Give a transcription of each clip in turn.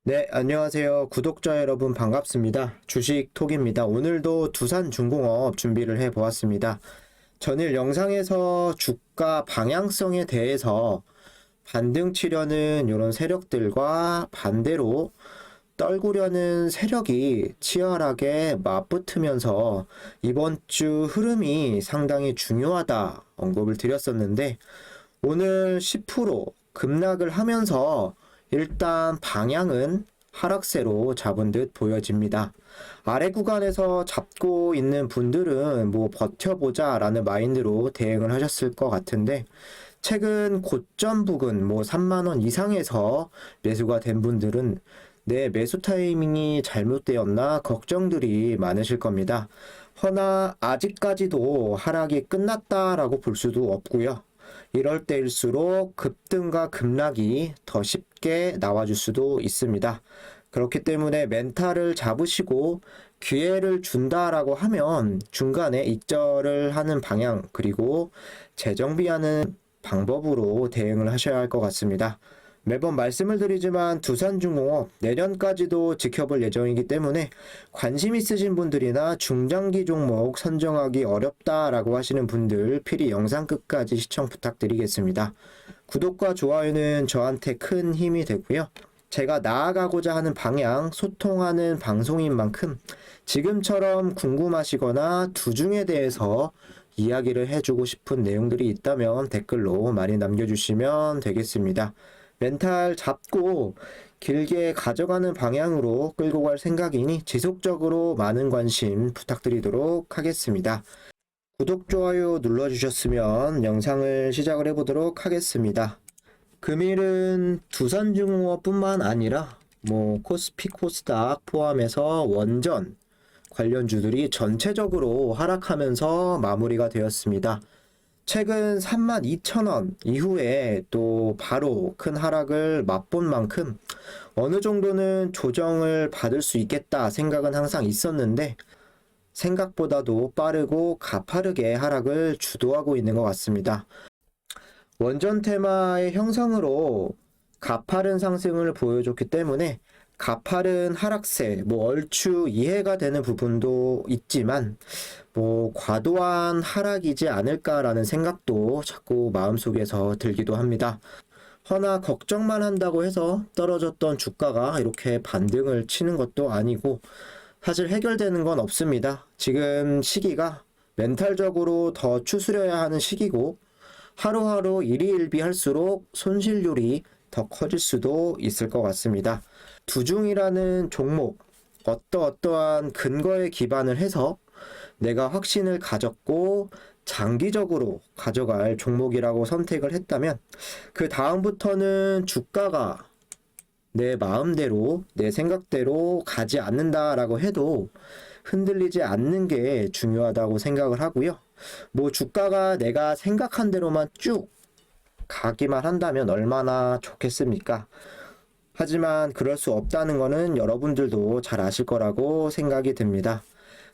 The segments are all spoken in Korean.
네, 안녕하세요. 구독자 여러분 반갑습니다. 주식톡입니다. 오늘도 두산중공업 준비를 해 보았습니다. 전일 영상에서 주가 방향성에 대해서 반등 치려는 이런 세력들과 반대로 떨구려는 세력이 치열하게 맞붙으면서 이번 주 흐름이 상당히 중요하다 언급을 드렸었는데 오늘 10% 급락을 하면서 일단 방향은 하락세로 잡은 듯 보여집니다. 아래 구간에서 잡고 있는 분들은 뭐 버텨보자 라는 마인드로 대응을 하셨을 것 같은데 최근 고점 부근 뭐 3만원 이상에서 매수가 된 분들은 내 매수 타이밍이 잘못되었나 걱정들이 많으실 겁니다. 허나 아직까지도 하락이 끝났다라고 볼 수도 없고요. 이럴 때일수록 급등과 급락이 더 쉽게 나와줄 수도 있습니다. 그렇기 때문에 멘탈을 잡으시고 기회를 준다라고 하면 중간에 익절을 하는 방향 그리고 재정비하는 방법으로 대응을 하셔야 할 것 같습니다. 매번 말씀을 드리지만 두산중공업 내년까지도 지켜볼 예정이기 때문에 관심 있으신 분들이나 중장기 종목 선정하기 어렵다라고 하시는 분들 필히 영상 끝까지 시청 부탁드리겠습니다. 구독과 좋아요는 저한테 큰 힘이 되고요. 제가 나아가고자 하는 방향, 소통하는 방송인 만큼 지금처럼 궁금하시거나 두중에 대해서 이야기를 해주고 싶은 내용들이 있다면 댓글로 많이 남겨주시면 되겠습니다. 멘탈 잡고 길게 가져가는 방향으로 끌고 갈 생각이니 지속적으로 많은 관심 부탁드리도록 하겠습니다. 구독, 좋아요 눌러주셨으면 영상을 시작을 해보도록 하겠습니다. 금일은 두산중공업뿐만 아니라 뭐 코스피, 코스닥 포함해서 원전 관련주들이 전체적으로 하락하면서 마무리가 되었습니다. 최근 32,000원 이후에 또 바로 큰 하락을 맛본 만큼 어느 정도는 조정을 받을 수 있겠다 생각은 항상 있었는데 생각보다도 빠르고 가파르게 하락을 주도하고 있는 것 같습니다. 원전 테마의 형성으로 가파른 상승을 보여줬기 때문에 가파른 하락세, 뭐 얼추 이해가 되는 부분도 있지만 뭐 과도한 하락이지 않을까라는 생각도 자꾸 마음속에서 들기도 합니다. 허나 걱정만 한다고 해서 떨어졌던 주가가 이렇게 반등을 치는 것도 아니고 사실 해결되는 건 없습니다. 지금 시기가 멘탈적으로 더 추스려야 하는 시기고 하루하루 일희일비할수록 손실률이 더 커질 수도 있을 것 같습니다. 두중이라는 종목, 어떠한 근거에 기반을 해서 내가 확신을 가졌고 장기적으로 가져갈 종목이라고 선택을 했다면 그 다음부터는 주가가 내 마음대로 내 생각대로 가지 않는다라고 해도 흔들리지 않는 게 중요하다고 생각을 하고요. 뭐 주가가 내가 생각한 대로만 쭉 가기만 한다면 얼마나 좋겠습니까? 하지만 그럴 수 없다는 것은 여러분들도 잘 아실 거라고 생각이 듭니다.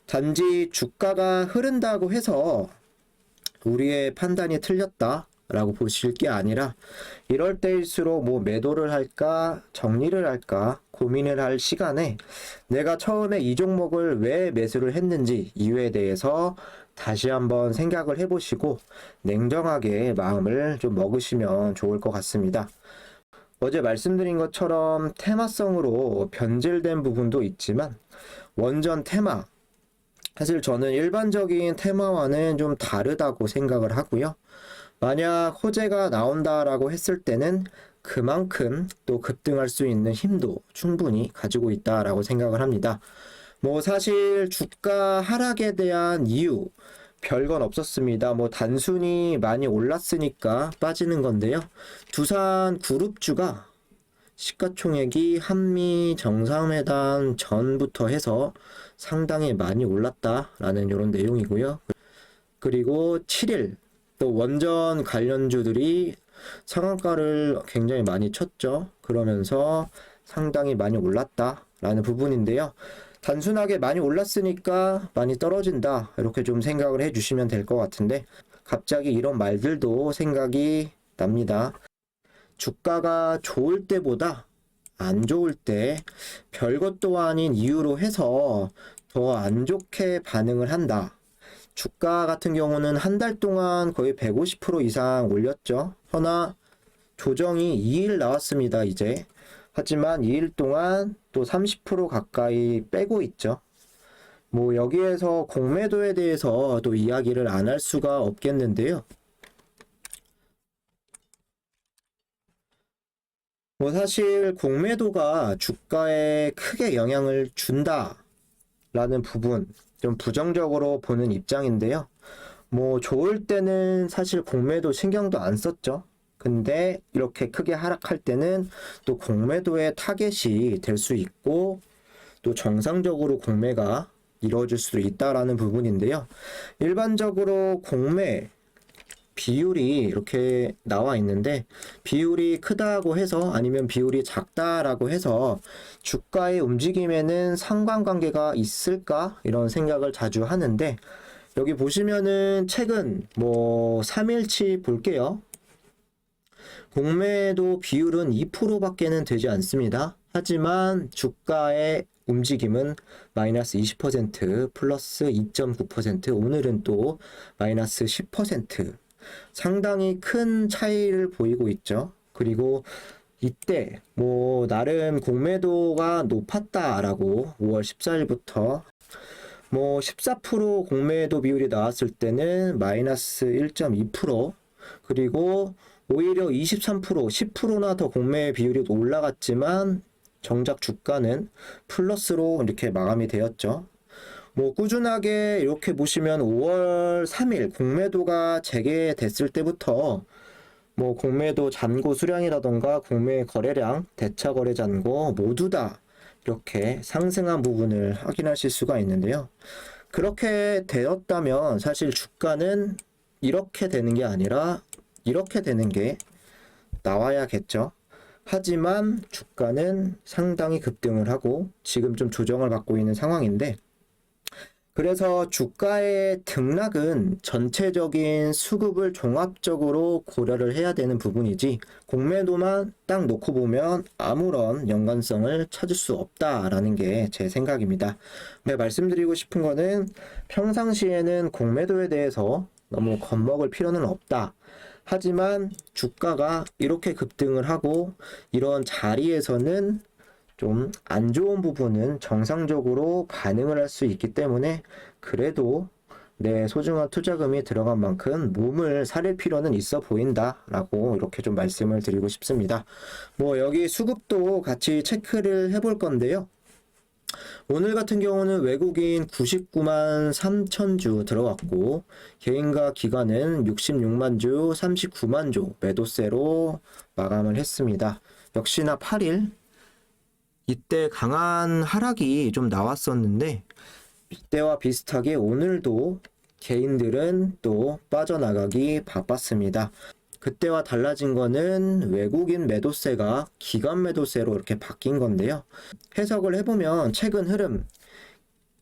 단지 주가가 흐른다고 해서 우리의 판단이 틀렸다 라고 보실 게 아니라 이럴 때일수록 뭐 매도를 할까 정리를 할까 고민을 할 시간에 내가 처음에 이 종목을 왜 매수를 했는지 이유에 대해서 다시 한번 생각을 해보시고 냉정하게 마음을 좀 먹으시면 좋을 것 같습니다. 어제 말씀드린 것처럼 테마성으로 변질된 부분도 있지만 원전 테마 사실 저는 일반적인 테마와는 좀 다르다고 생각을 하고요. 만약 호재가 나온다라고 했을 때는 그만큼 또 급등할 수 있는 힘도 충분히 가지고 있다라고 생각을 합니다. 뭐 사실 주가 하락에 대한 이유 별건 없었습니다. 뭐 단순히 많이 올랐으니까 빠지는 건데요. 두산 그룹주가 시가총액이 한미 정상회담 전부터 해서 상당히 많이 올랐다라는 이런 내용이고요. 그리고 7일 또 원전 관련주들이 상한가를 굉장히 많이 쳤죠. 그러면서 상당히 많이 올랐다라는 부분인데요. 단순하게 많이 올랐으니까 많이 떨어진다 이렇게 좀 생각을 해주시면 될 것 같은데 갑자기 이런 말들도 생각이 납니다. 주가가 좋을 때보다 안 좋을 때 별것도 아닌 이유로 해서 더 안 좋게 반응을 한다. 주가 같은 경우는 한 달 동안 거의 150% 이상 올렸죠. 허나 조정이 2일 나왔습니다, 이제. 하지만 2일 동안 또 30% 가까이 빼고 있죠. 뭐 여기에서 공매도에 대해서 또 이야기를 안 할 수가 없겠는데요. 뭐 사실 공매도가 주가에 크게 영향을 준다라는 부분 좀 부정적으로 보는 입장인데요. 뭐 좋을 때는 사실 공매도 신경도 안 썼죠. 근데 이렇게 크게 하락할 때는 또 공매도의 타겟이 될 수 있고 또 정상적으로 공매가 이루어질 수도 있다라는 부분인데요. 일반적으로 공매 비율이 이렇게 나와 있는데 비율이 크다고 해서 아니면 비율이 작다라고 해서 주가의 움직임에는 상관관계가 있을까? 이런 생각을 자주 하는데 여기 보시면은 최근 뭐 3일치 볼게요. 공매도 비율은 2%밖에는 되지 않습니다. 하지만 주가의 움직임은 마이너스 20%, 플러스 2.9%, 오늘은 또 마이너스 10%. 상당히 큰 차이를 보이고 있죠. 그리고 이때 뭐 나름 공매도가 높았다라고 5월 14일부터 뭐 14% 공매도 비율이 나왔을 때는 마이너스 1.2%, 그리고 오히려 23%, 10%나 더 공매 비율이 올라갔지만 정작 주가는 플러스로 이렇게 마감이 되었죠. 뭐 꾸준하게 이렇게 보시면 5월 3일 공매도가 재개됐을 때부터 뭐 공매도 잔고 수량이라던가 공매 거래량, 대차 거래 잔고 모두 다 이렇게 상승한 부분을 확인하실 수가 있는데요. 그렇게 되었다면 사실 주가는 이렇게 되는 게 아니라 이렇게 되는 게 나와야겠죠. 하지만 주가는 상당히 급등을 하고 지금 좀 조정을 받고 있는 상황인데, 그래서 주가의 등락은 전체적인 수급을 종합적으로 고려를 해야 되는 부분이지 공매도만 딱 놓고 보면 아무런 연관성을 찾을 수 없다라는 게 제 생각입니다. 말씀드리고 싶은 거는 평상시에는 공매도에 대해서 너무 겁먹을 필요는 없다. 하지만 주가가 이렇게 급등을 하고 이런 자리에서는 좀 안 좋은 부분은 정상적으로 반응을 할 수 있기 때문에 그래도 내 소중한 투자금이 들어간 만큼 몸을 사릴 필요는 있어 보인다라고 이렇게 좀 말씀을 드리고 싶습니다. 뭐 여기 수급도 같이 체크를 해볼 건데요. 오늘 같은 경우는 외국인 99만 3천 주 들어왔고 개인과 기관은 66만 주, 39만 주 매도세로 마감을 했습니다. 역시나 8일 이때 강한 하락이 좀 나왔었는데 이때와 비슷하게 오늘도 개인들은 또 빠져나가기 바빴습니다. 그때와 달라진 거는 외국인 매도세가 기관 매도세로 이렇게 바뀐 건데요. 해석을 해보면 최근 흐름,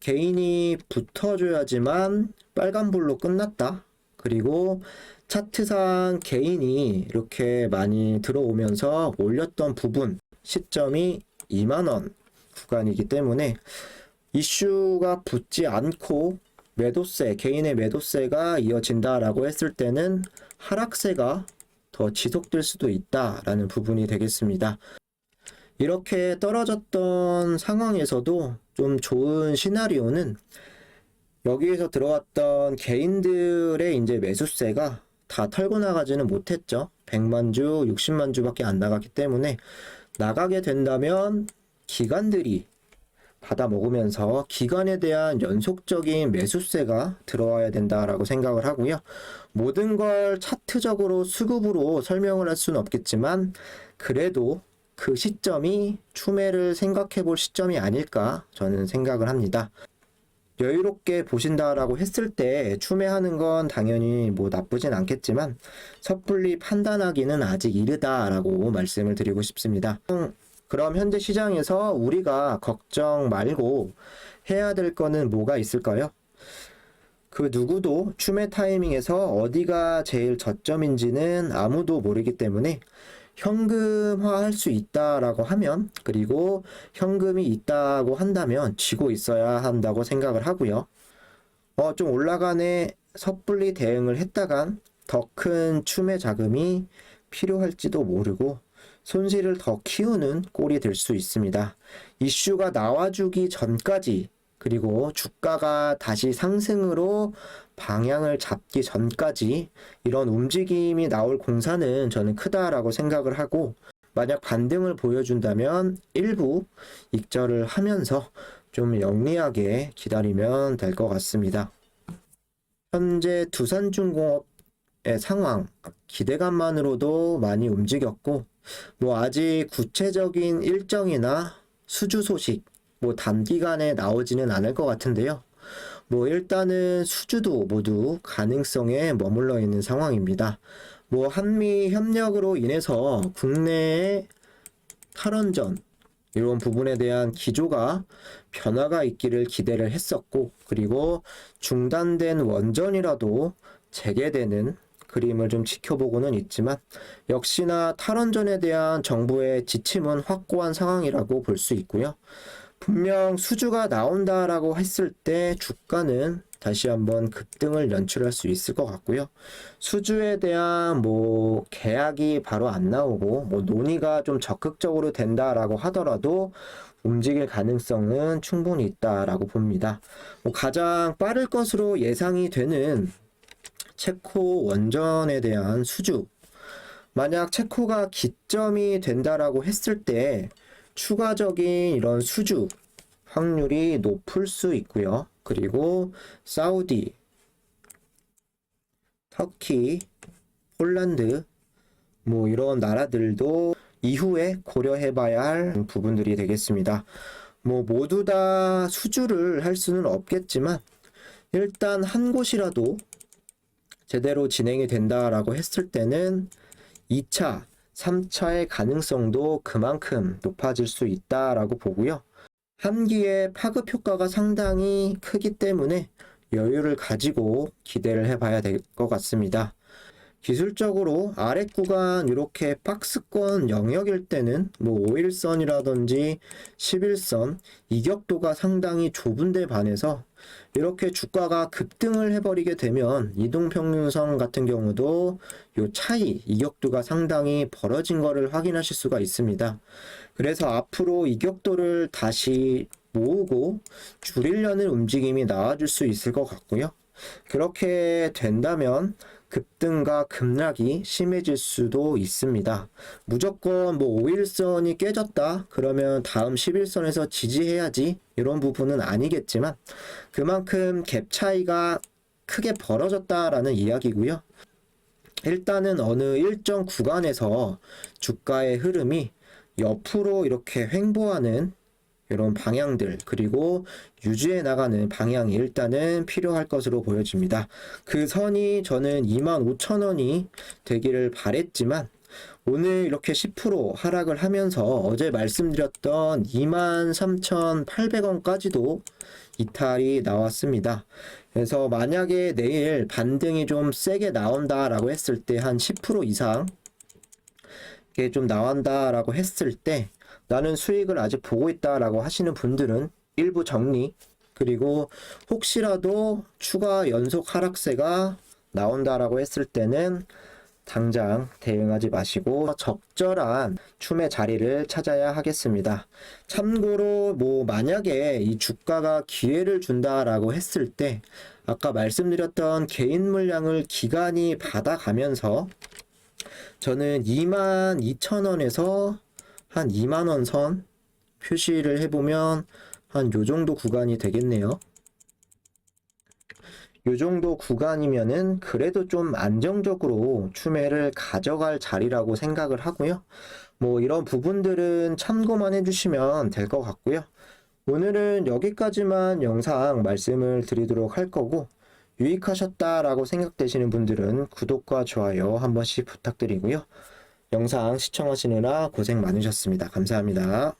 개인이 붙어줘야지만 빨간불로 끝났다. 그리고 차트상 개인이 이렇게 많이 들어오면서 올렸던 부분, 시점이 2만원 구간이기 때문에 이슈가 붙지 않고 매도세, 개인의 매도세가 이어진다라고 했을 때는 하락세가 더 지속될 수도 있다라는 부분이 되겠습니다. 이렇게 떨어졌던 상황에서도 좀 좋은 시나리오는 여기에서 들어왔던 개인들의 이제 매수세가 다 털고 나가지는 못했죠. 100만 주, 60만 주밖에 안 나갔기 때문에 나가게 된다면 기관들이 받아 먹으면서 기관에 대한 연속적인 매수세가 들어와야 된다라고 생각을 하고요. 모든 걸 차트적으로 수급으로 설명을 할 수는 없겠지만 그래도 그 시점이 추매를 생각해 볼 시점이 아닐까 저는 생각을 합니다. 여유롭게 보신다라고 했을 때 추매하는 건 당연히 뭐 나쁘진 않겠지만 섣불리 판단하기는 아직 이르다라고 말씀을 드리고 싶습니다. 그럼 현재 시장에서 우리가 걱정 말고 해야 될 거는 뭐가 있을까요? 그 누구도 추매 타이밍에서 어디가 제일 저점인지는 아무도 모르기 때문에 현금화할 수 있다라고 하면, 그리고 현금이 있다고 한다면 쥐고 있어야 한다고 생각을 하고요. 좀 올라간에 섣불리 대응을 했다간 더 큰 추매 자금이 필요할지도 모르고 손실을 더 키우는 꼴이 될 수 있습니다. 이슈가 나와주기 전까지, 그리고 주가가 다시 상승으로 방향을 잡기 전까지 이런 움직임이 나올 공사는 저는 크다라고 생각을 하고, 만약 반등을 보여준다면 일부 익절을 하면서 좀 영리하게 기다리면 될 것 같습니다. 현재 두산중공업의 상황, 기대감만으로도 많이 움직였고, 아직 구체적인 일정이나 수주 소식, 단기간에 나오지는 않을 것 같은데요. 일단은 수주도 모두 가능성에 머물러 있는 상황입니다. 한미 협력으로 인해서 국내의 탈원전, 이런 부분에 대한 기조가 변화가 있기를 기대를 했었고, 그리고 중단된 원전이라도 재개되는 그림을 좀 지켜보고는 있지만, 역시나 탈원전에 대한 정부의 지침은 확고한 상황이라고 볼 수 있고요. 분명 수주가 나온다라고 했을 때 주가는 다시 한번 급등을 연출할 수 있을 것 같고요. 수주에 대한 계약이 바로 안 나오고 논의가 좀 적극적으로 된다라고 하더라도 움직일 가능성은 충분히 있다라고 봅니다. 가장 빠를 것으로 예상이 되는 체코 원전에 대한 수주. 만약 체코가 기점이 된다라고 했을 때 추가적인 이런 수주 확률이 높을 수 있고요. 그리고 사우디, 터키, 폴란드 이런 나라들도 이후에 고려해봐야 할 부분들이 되겠습니다. 모두 다 수주를 할 수는 없겠지만 일단 한 곳이라도 제대로 진행이 된다라고 했을 때는 2차, 3차의 가능성도 그만큼 높아질 수 있다라고 보고요. 한기의 파급 효과가 상당히 크기 때문에 여유를 가지고 기대를 해봐야 될 것 같습니다. 기술적으로 아랫 구간 이렇게 박스권 영역일 때는 5일선이라든지 11선 이격도가 상당히 좁은데 반해서 이렇게 주가가 급등을 해버리게 되면 이동평균선 같은 경우도 이 차이, 이격도가 상당히 벌어진 거를 확인하실 수가 있습니다. 그래서 앞으로 이격도를 다시 모으고 줄이려는 움직임이 나와줄 수 있을 것 같고요. 그렇게 된다면 급등과 급락이 심해질 수도 있습니다. 무조건 5일선이 깨졌다 그러면 다음 11선에서 지지해야지 이런 부분은 아니겠지만 그만큼 갭 차이가 크게 벌어졌다라는 이야기고요. 일단은 어느 일정 구간에서 주가의 흐름이 옆으로 이렇게 횡보하는 이런 방향들, 그리고 유지해 나가는 방향이 일단은 필요할 것으로 보여집니다. 그 선이 저는 25,000원이 되기를 바랬지만 오늘 이렇게 10% 하락을 하면서 어제 말씀드렸던 23,800원까지도 이탈이 나왔습니다. 그래서 만약에 내일 반등이 좀 세게 나온다라고 했을 때 한 10% 이상 이게 좀 나온다라고 했을 때 나는 수익을 아직 보고 있다라고 하시는 분들은 일부 정리, 그리고 혹시라도 추가 연속 하락세가 나온다라고 했을 때는 당장 대응하지 마시고 적절한 추매 자리를 찾아야 하겠습니다. 참고로 만약에 이 주가가 기회를 준다라고 했을 때 아까 말씀드렸던 개인 물량을 기간이 받아가면서 저는 22,000원에서 한 2만원 선 표시를 해보면 한 요정도 구간이 되겠네요. 요정도 구간이면은 그래도 좀 안정적으로 추매를 가져갈 자리라고 생각을 하고요. 이런 부분들은 참고만 해주시면 될 것 같고요. 오늘은 여기까지만 영상 말씀을 드리도록 할 거고, 유익하셨다라고 생각되시는 분들은 구독과 좋아요 한 번씩 부탁드리고요. 영상 시청하시느라 고생 많으셨습니다. 감사합니다.